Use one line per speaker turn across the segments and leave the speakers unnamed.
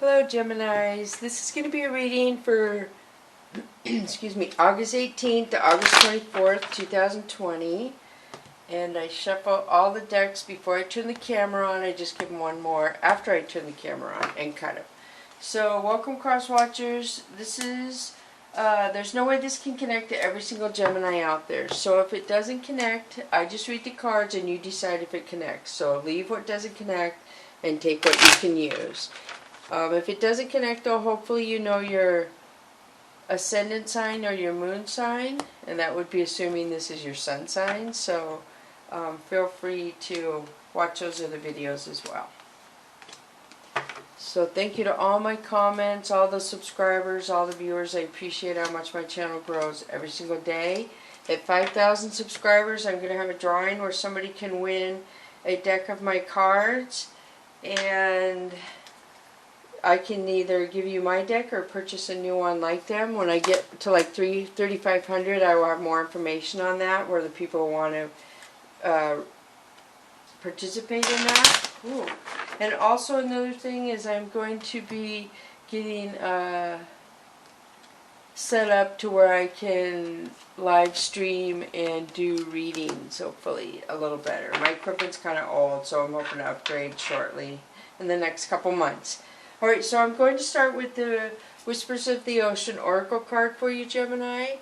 Hello Geminis, this is going to be a reading for excuse me, August 18th to August 24th, 2020. And I shuffle all the decks before I turn the camera on. I just give them one more after I turn the camera on and cut them. So welcome cross watchers. This is, there's no way this can connect to every single Gemini out there. So if it doesn't connect, I just read the cards and you decide if it connects. So leave what doesn't connect and take what you can use. If it doesn't connect though, hopefully you know your ascendant sign or your moon sign, and that would be assuming this is your sun sign. So feel free to watch those other videos as well. So thank you to all my comments, all the subscribers, all the viewers. I appreciate how much my channel grows every single day. At 5,000 subscribers, I'm going to have a drawing where somebody can win a deck of my cards, and I can either give you my deck or purchase a new one like them. When I get to like 3,500, I will have more information on that, where the people want to participate in that. Ooh. And also another thing is I'm going to be getting set up to where I can live stream and do readings, hopefully a little better. My equipment's kind of old, so I'm hoping to upgrade shortly in the next couple months. Alright, so I'm going to start with the Whispers of the Ocean Oracle card for you, Gemini.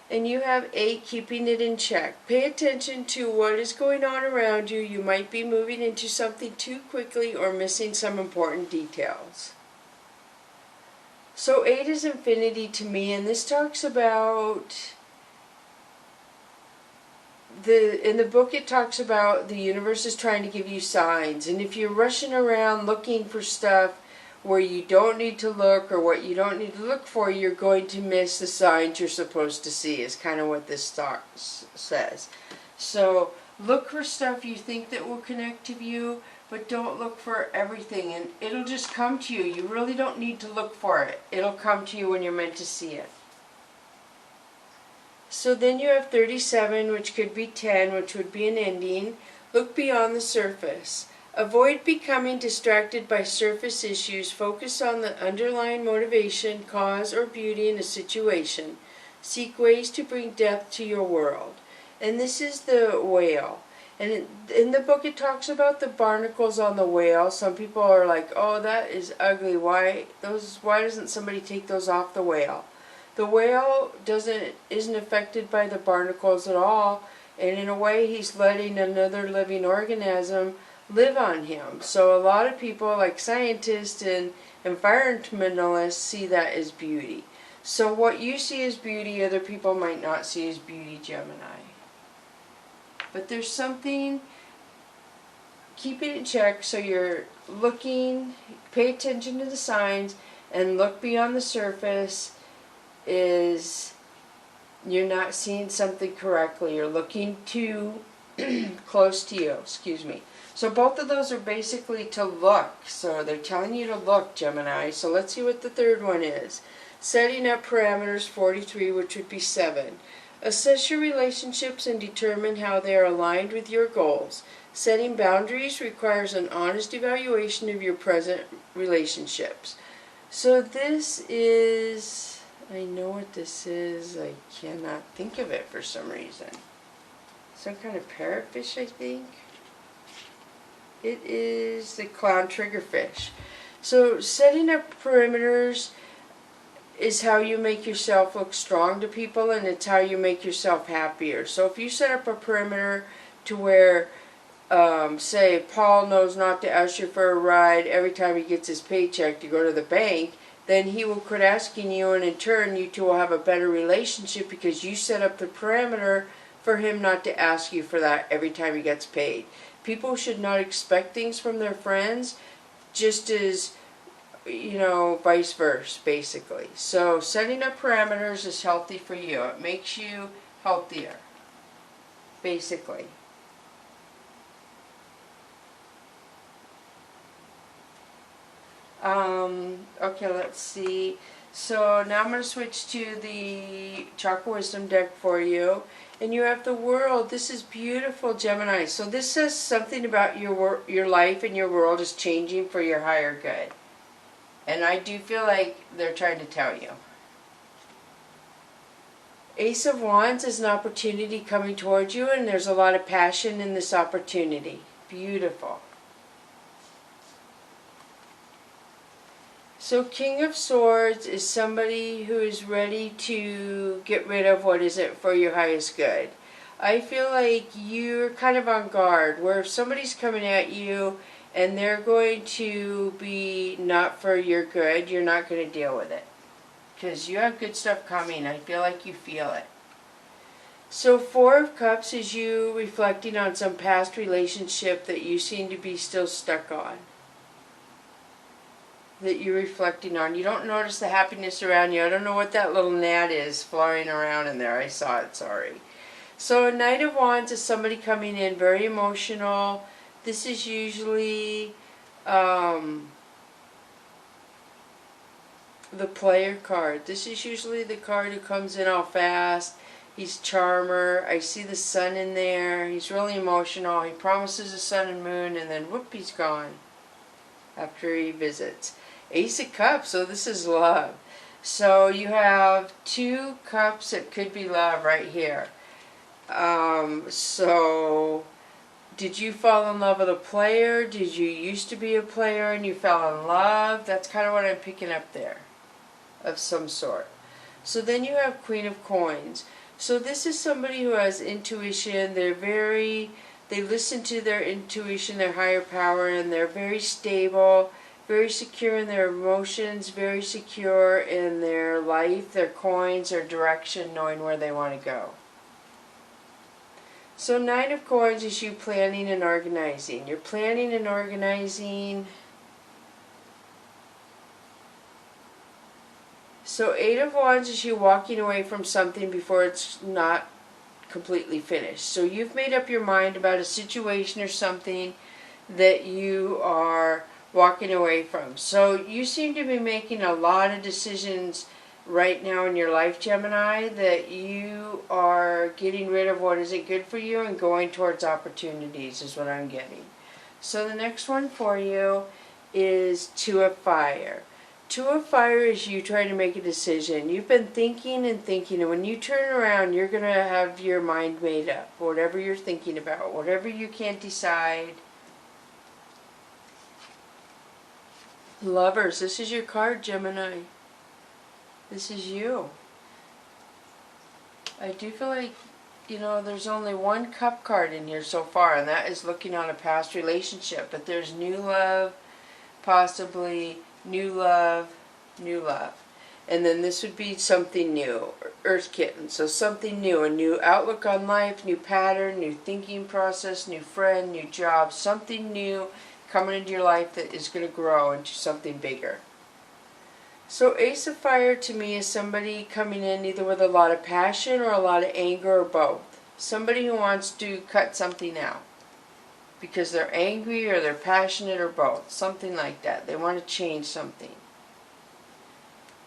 And you have 8, keeping it in check. Pay attention to what is going on around you. You might be moving into something too quickly or missing some important details. So 8 is infinity to me, and this talks about in the book it talks about the universe is trying to give you signs, and if you're rushing around looking for stuff where you don't need to look or what you don't need to look for, you're going to miss the signs you're supposed to see, is kind of what this talk says. So look for stuff you think that will connect to you, but don't look for everything, and it'll just come to you. You really don't need to look for it. It'll come to you when you're meant to see it. So then you have 37, which could be 10, which would be an ending. Look beyond the surface. Avoid becoming distracted by surface issues. Focus on the underlying motivation, cause, or beauty in a situation. Seek ways to bring depth to your world. And this is the whale. And in the book it talks about the barnacles on the whale. Some people are like, oh, that is ugly. Why doesn't somebody take those off the whale? The whale isn't affected by the barnacles at all. And in a way he's letting another living organism live on him. So a lot of people, like scientists and environmentalists, see that as beauty. So what you see as beauty, other people might not see as beauty, Gemini. But there's something, keep it in check, so you're looking, pay attention to the signs, and look beyond the surface. Is you're not seeing something correctly, you're looking too close to you, excuse me. So both of those are basically to look. So they're telling you to look, Gemini. So let's see what the third one is. Setting up parameters, 43, which would be 7. Assess your relationships and determine how they are aligned with your goals. Setting boundaries requires an honest evaluation of your present relationships. So this is, I know what this is, I cannot think of it for some reason. Some kind of parrotfish, I think. It is the clown triggerfish. So setting up perimeters is how you make yourself look strong to people, and it's how you make yourself happier. So if you set up a perimeter to where, say, Paul knows not to ask you for a ride every time he gets his paycheck to go to the bank, then he will quit asking you, and in turn you two will have a better relationship because you set up the parameter for him not to ask you for that every time he gets paid. People should not expect things from their friends, just as, you know, vice versa, basically. So setting up parameters is healthy for you. It makes you healthier, basically. Okay, let's see. So now I'm going to switch to the Chakra Wisdom deck for you. And you have the world. This is beautiful, Gemini. So this says something about your life and your world is changing for your higher good. And I do feel like they're trying to tell you. Ace of Wands is an opportunity coming towards you, and there's a lot of passion in this opportunity. Beautiful. So King of Swords is somebody who is ready to get rid of what isn't for your highest good. I feel like you're kind of on guard, where if somebody's coming at you and they're going to be not for your good, you're not going to deal with it. Because you have good stuff coming. I feel like you feel it. So Four of Cups is you reflecting on some past relationship that you seem to be still stuck on. That you're reflecting on. You don't notice the happiness around you. I don't know what that little gnat is flying around in there. I saw it, sorry. So a Knight of Wands is somebody coming in very emotional. This is usually the player card. This is usually the card who comes in all fast. He's charmer. I see the sun in there. He's really emotional. He promises a sun and moon, and then whoop, he's gone after he visits. Ace of Cups, so this is love. So you have 2 cups that could be love right here. So did you fall in love with a player? Did you used to be a player and you fell in love? That's kind of what I'm picking up there, of some sort. So then you have Queen of Coins. So this is somebody who has intuition. They listen to their intuition, their higher power, and they're very stable, very secure in their emotions, very secure in their life, their coins, their direction, knowing where they want to go. So Nine of Coins is you planning and organizing. You're planning and organizing. So Eight of Wands is you walking away from something before it's not completely finished. So you've made up your mind about a situation or something that you are walking away from. So you seem to be making a lot of decisions right now in your life, Gemini, that you are getting rid of what isn't good for you and going towards opportunities is what I'm getting. So the next one for you is Two of Fire. Two of Fire is you trying to make a decision. You've been thinking and thinking, and when you turn around, you're going to have your mind made up. Whatever you're thinking about, whatever you can't decide. Lovers, this is your card, Gemini. This is you. I do feel like, you know, there's only one cup card in here so far, and that is looking on a past relationship. But there's new love, possibly new love, new love. And then this would be something new, Earth Kitten. So something new, a new outlook on life, new pattern, new thinking process, new friend, new job, something new coming into your life that is going to grow into something bigger. So Ace of Fire to me is somebody coming in either with a lot of passion or a lot of anger or both. Somebody who wants to cut something out because they're angry or they're passionate or both. Something like that. They want to change something.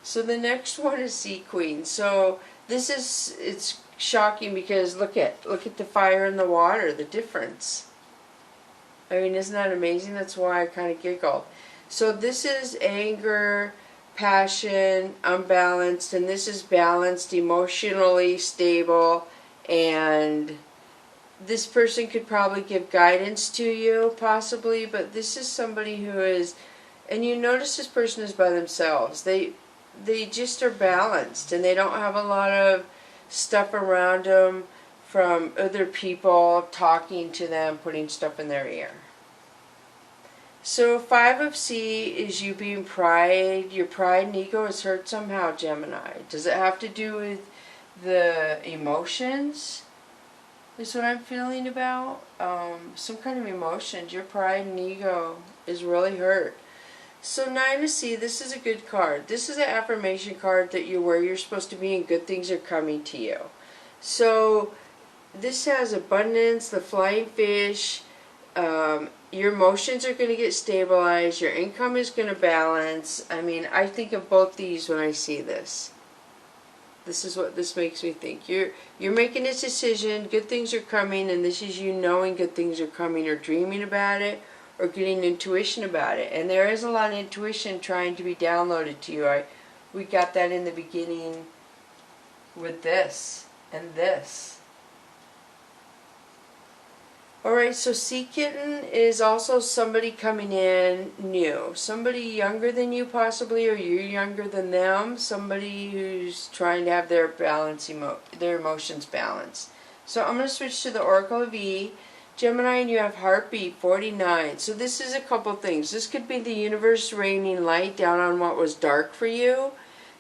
So the next one is Sea Queen. So this is, it's shocking because look at the fire and the water, the difference. I mean, isn't that amazing? That's why I kind of giggled. So this is anger, passion, unbalanced, and this is balanced, emotionally stable, and this person could probably give guidance to you, possibly, but this is somebody who is, and you notice this person is by themselves. They just are balanced, and they don't have a lot of stuff around them from other people talking to them, putting stuff in their ear. So Five of Sea is you being pride. Your pride and ego is hurt somehow, Gemini. Does it have to do with the emotions? Is what I'm feeling about. Some kind of emotions. Your pride and ego is really hurt. So Nine of Sea, this is a good card. This is an affirmation card that you're where you're supposed to be and good things are coming to you. So this has abundance, the flying fish. Your emotions are going to get stabilized. Your income is going to balance. I mean, I think of both these when I see this. This is what this makes me think. You're making this decision. Good things are coming, and this is you knowing good things are coming or dreaming about it, or getting intuition about it. And there is a lot of intuition trying to be downloaded to you. We got that in the beginning with this and this. Alright, so Sea Kitten is also somebody coming in new. Somebody younger than you possibly, or you're younger than them. Somebody who's trying to have their their emotions balanced. So I'm going to switch to the Oracle of E. Gemini, and you have Heartbeat 49. So this is a couple things. This could be the universe raining light down on what was dark for you.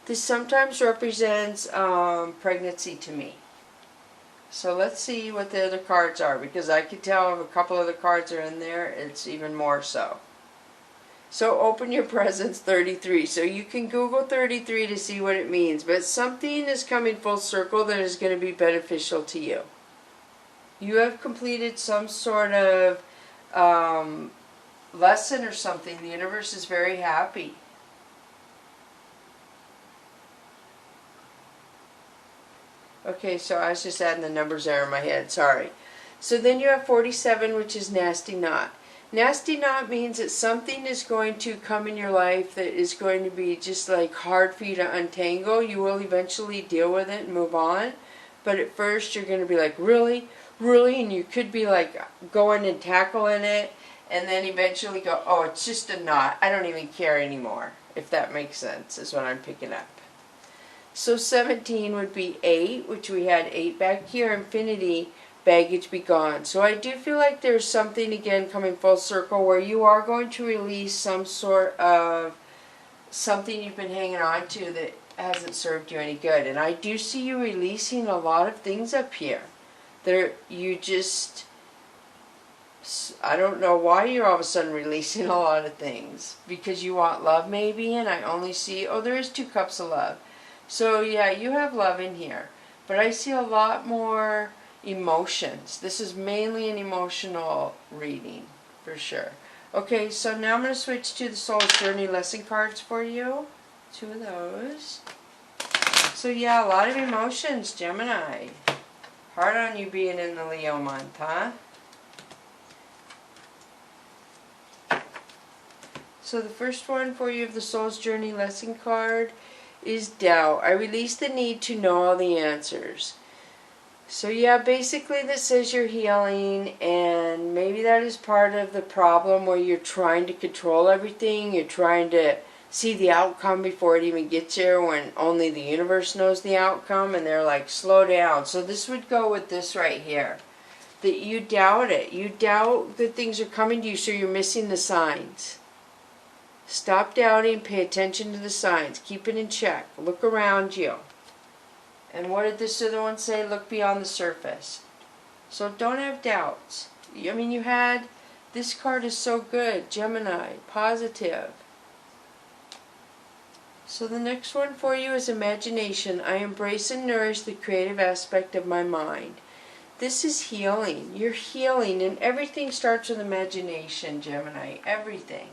This sometimes represents pregnancy to me. So let's see what the other cards are, because I can tell if a couple of the cards are in there, it's even more so. So open your presence 33. So you can Google 33 to see what it means, but something is coming full circle that is going to be beneficial to you. You have completed some sort of lesson or something. The universe is very happy. Okay, so I was just adding the numbers there in my head, sorry. So then you have 47, which is Nasty Knot. Nasty Knot means that something is going to come in your life that is going to be just like hard for you to untangle. You will eventually deal with it and move on. But at first you're going to be like, really? Really? And you could be like going and tackling it, and then eventually go, oh, it's just a knot. I don't even care anymore, if that makes sense, is what I'm picking up. So 17 would be 8, which we had 8 back here, infinity, baggage be gone. So I do feel like there's something again coming full circle where you are going to release some sort of something you've been hanging on to that hasn't served you any good. And I do see you releasing a lot of things up here. You just, I don't know why you're all of a sudden releasing a lot of things. Because you want love maybe, and I only see, oh, there is 2 cups of love. So yeah, you have love in here, but I see a lot more emotions. This is mainly an emotional reading, for sure. Okay, so now I'm going to switch to the Soul's Journey lesson cards for you. 2 of those. So yeah, a lot of emotions, Gemini. Hard on you being in the Leo month, huh? So the first one for you of the Soul's Journey lesson card is doubt. I release the need to know all the answers. So yeah, basically this says you're healing, and maybe that is part of the problem where you're trying to control everything. You're trying to see the outcome before it even gets here, when only the universe knows the outcome, and they're like, slow down. So this would go with this right here. That you doubt it. You doubt that things are coming to you, so you're missing the signs. Stop doubting, pay attention to the signs, keep it in check, look around you. And what did this other one say? Look beyond the surface. So don't have doubts. I mean, you had, this card is so good, Gemini, positive. So the next one for you is imagination. I embrace and nourish the creative aspect of my mind. This is healing. You're healing, and everything starts with imagination, Gemini, everything.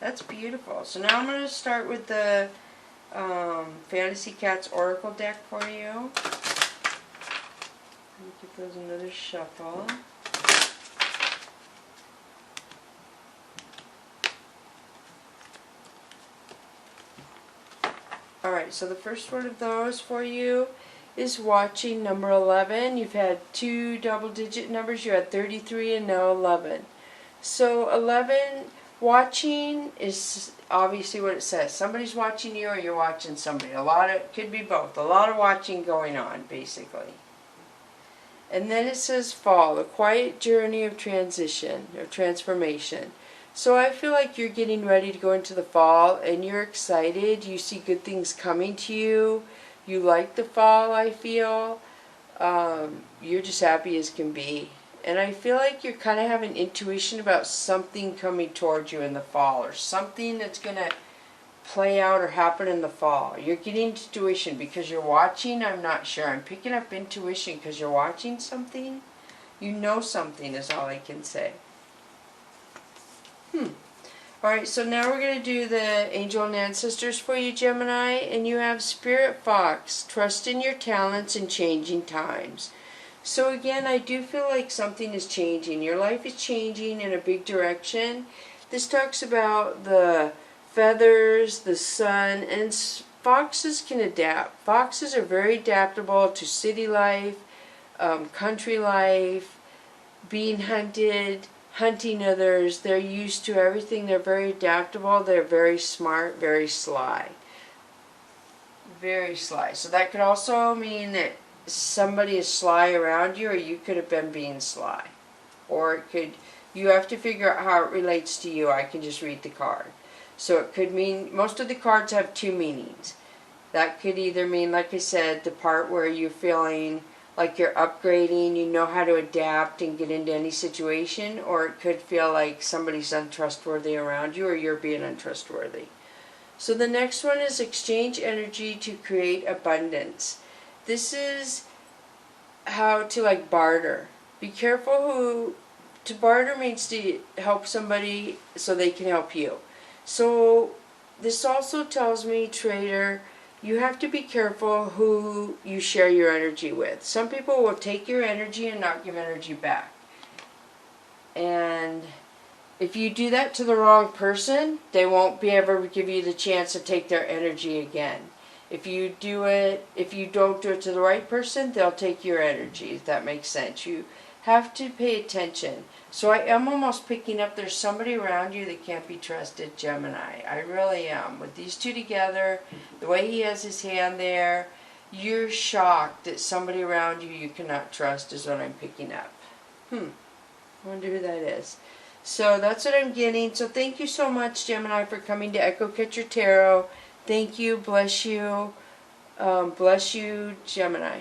That's beautiful. So now I'm going to start with the Fantasy Cats Oracle deck for you. Let me give those another shuffle. Alright, so the first one of those for you is watching, number 11. You've had 2 double-digit numbers. You had 33 and now 11. So 11... watching is obviously what it says. Somebody's watching you, or you're watching somebody. Could be both. A lot of watching going on, basically. And then it says fall, a quiet journey of transition, or transformation. So I feel like you're getting ready to go into the fall, and you're excited. You see good things coming to you. You like the fall, I feel. You're just happy as can be. And I feel like you're kind of having intuition about something coming towards you in the fall, or something that's going to play out or happen in the fall. You're getting intuition because you're watching. I'm not sure. I'm picking up intuition because you're watching something. You know something is all I can say. Alright, so now we're going to do the angel and ancestors for you, Gemini. And you have Spirit Fox, trust in your talents in changing times. So again, I do feel like something is changing. Your life is changing in a big direction. This talks about the feathers, the sun, and foxes can adapt. Foxes are very adaptable to city life, country life, being hunted, hunting others. They're used to everything. They're very adaptable. They're very smart, very sly. Very sly. So that could also mean that somebody is sly around you, or you could have been being sly. Or it could, you have to figure out how it relates to you. I can just read the card. So it could mean, most of the cards have two meanings. That could either mean, like I said, the part where you're feeling like you're upgrading, you know how to adapt and get into any situation, or it could feel like somebody's untrustworthy around you, or you're being untrustworthy. So the next one is exchange energy to create abundance. This is how to like barter. Be careful to barter means to help somebody so they can help you. So this also tells me, trader, you have to be careful who you share your energy with. Some people will take your energy and not give energy back. And if you do that to the wrong person, they won't be able to give you the chance to take their energy again. If you don't do it to the right person, they'll take your energy, if that makes sense. You have to pay attention. So I am almost picking up there's somebody around you that can't be trusted, Gemini. I really am. With these two together, the way he has his hand there, you're shocked that somebody around you cannot trust is what I'm picking up. I wonder who that is. So that's what I'm getting. So thank you so much, Gemini, for coming to Echo Catcher Tarot. Thank you. Bless you. Bless you, Gemini.